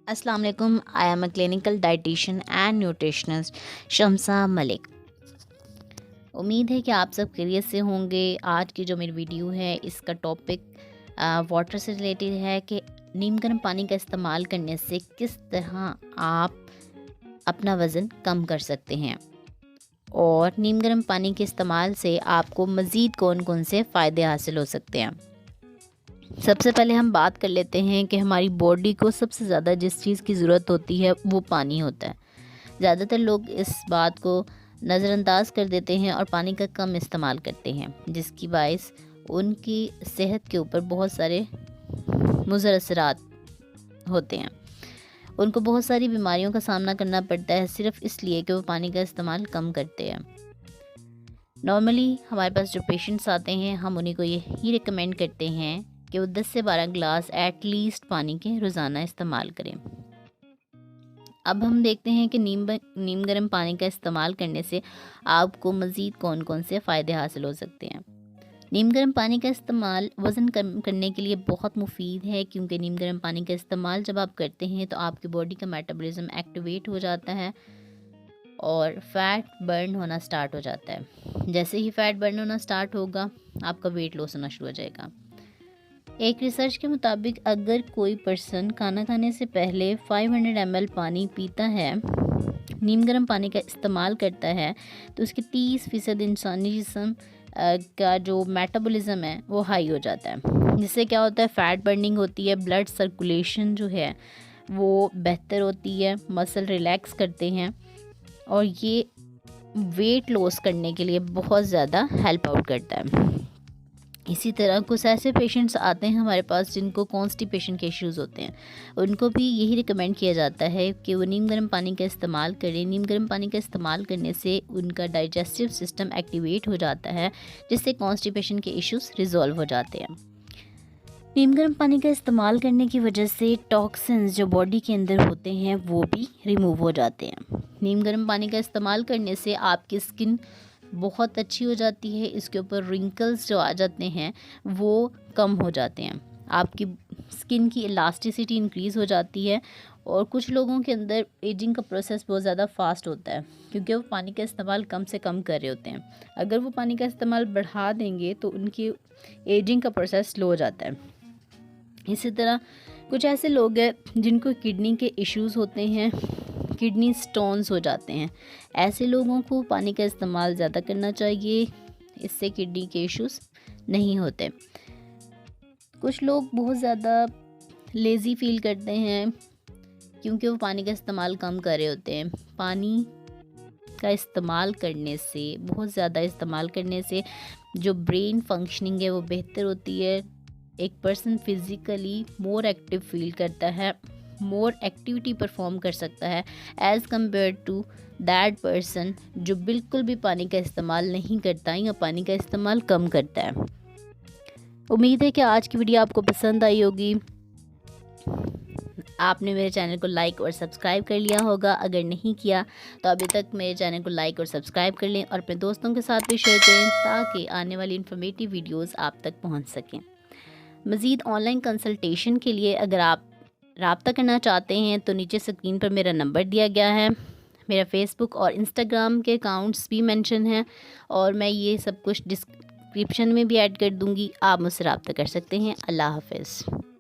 अस्सलाम वालेकुम। I am a clinical dietitian and nutritionist Shamsa Malik. उम्मीद है कि आप सब खैरियत से होंगे। आज की जो मेरी वीडियो है इसका टॉपिक वाटर से रिलेटेड है कि नीम गर्म पानी का इस्तेमाल करने से किस तरह आप अपना वज़न कम कर सकते हैं और नीम गर्म पानी के इस्तेमाल से आपको मज़ीद कौन कौन से फ़ायदे हासिल हो सकते हैं। सबसे पहले हम बात कर लेते हैं कि हमारी बॉडी को सबसे ज़्यादा जिस चीज़ की ज़रूरत होती है वो पानी होता है। ज़्यादातर लोग इस बात को नज़रअंदाज कर देते हैं और पानी का कम इस्तेमाल करते हैं, जिसकी बाइस उनकी सेहत के ऊपर बहुत सारे मुज़र असरात होते हैं। उनको बहुत सारी बीमारियों का सामना करना पड़ता है सिर्फ़ इसलिए कि वो पानी का इस्तेमाल कम करते हैं। नॉर्मली हमारे पास जो पेशेंट्स आते हैं हम उन्हीं को यही रिकमेंड करते हैं कि वो 10 से 12 गिलास एट लीस्ट पानी के रोज़ाना इस्तेमाल करें। अब हम देखते हैं कि नीम गर्म पानी का इस्तेमाल करने से आपको मज़ीद कौन कौन से फ़ायदे हासिल हो सकते हैं। नीम गर्म पानी का इस्तेमाल वज़न कम करने के लिए बहुत मुफीद है, क्योंकि नीम गर्म पानी का इस्तेमाल जब आप करते हैं तो आपकी बॉडी का मेटाबॉलिज्म एक्टिवेट हो जाता है और फ़ैट बर्न होना स्टार्ट हो जाता है। जैसे ही फ़ैट बर्न होना स्टार्ट होगा आपका वेट लॉस होना शुरू हो जाएगा। एक रिसर्च के मुताबिक अगर कोई पर्सन खाना खाने से पहले 500 ml पानी पीता है, नीम गर्म पानी का इस्तेमाल करता है, तो उसके 30% इंसानी जिस्म का जो मेटाबॉलिज्म है वो हाई हो जाता है। जिससे क्या होता है, फ़ैट बर्निंग होती है, ब्लड सर्कुलेशन जो है वो बेहतर होती है, मसल रिलैक्स करते हैं और ये वेट लॉस करने के लिए बहुत ज़्यादा हेल्प आउट करता है। इसी तरह कुछ ऐसे पेशेंट्स आते हैं हमारे पास जिनको कॉन्स्टिपेशन के इश्यूज़ होते हैं, उनको भी यही रिकमेंड किया जाता है कि वो नीम गर्म पानी का इस्तेमाल करें। नीम गर्म पानी का इस्तेमाल करने से उनका डाइजेस्टिव सिस्टम एक्टिवेट हो जाता है, जिससे कॉन्स्टिपेशन के इश्यूज़ रिजॉल्व हो जाते हैं। नीम गर्म पानी का इस्तेमाल करने की वजह से टॉक्सिन्स जो बॉडी के अंदर होते हैं वो भी रिमूव हो जाते हैं। नीम गर्म पानी का इस्तेमाल करने से आपकी स्किन बहुत अच्छी हो जाती है, इसके ऊपर रिंकल्स जो आ जाते हैं वो कम हो जाते हैं, आपकी स्किन की इलास्टिसिटी इंक्रीज़ हो जाती है और कुछ लोगों के अंदर एजिंग का प्रोसेस बहुत ज़्यादा फास्ट होता है, क्योंकि वो पानी का इस्तेमाल कम से कम कर रहे होते हैं। अगर वो पानी का इस्तेमाल बढ़ा देंगे तो उनकी एजिंग का प्रोसेस स्लो हो जाता है। इसी तरह कुछ ऐसे लोग हैं जिनको किडनी के इश्यूज़ होते हैं, किडनी स्टोन्स हो जाते हैं, ऐसे लोगों को पानी का इस्तेमाल ज़्यादा करना चाहिए, इससे किडनी के इश्यूज़ नहीं होते। कुछ लोग बहुत ज़्यादा लेज़ी फील करते हैं क्योंकि वो पानी का इस्तेमाल कम कर रहे होते हैं। पानी का इस्तेमाल करने से, बहुत ज़्यादा इस्तेमाल करने से जो ब्रेन फंक्शनिंग है वो बेहतर होती है। एक person physically more active feel करता है, मोर एक्टिविटी परफॉर्म कर सकता है as compared to that person जो बिल्कुल भी पानी का इस्तेमाल नहीं करता या पानी का इस्तेमाल कम करता है। उम्मीद है कि आज की वीडियो आपको पसंद आई होगी। आपने मेरे चैनल को लाइक और सब्सक्राइब कर लिया होगा, अगर नहीं किया तो अभी तक मेरे चैनल को लाइक और सब्सक्राइब कर लें और अपने दोस्तों के साथ भी शेयर करें ताकि आने वाली इन्फॉर्मेटिव वीडियोज़ आप तक पहुँच सकें। मज़ीद ऑनलाइन कंसल्टेशन के लिए अगर आप राब्ता करना चाहते हैं तो नीचे स्क्रीन पर मेरा नंबर दिया गया है, मेरा फेसबुक और इंस्टाग्राम के अकाउंट्स भी मेंशन हैं और मैं ये सब कुछ डिस्क्रिप्शन में भी ऐड कर दूंगी, आप मुझसे राब्ता कर सकते हैं। अल्लाह हाफ़िज़।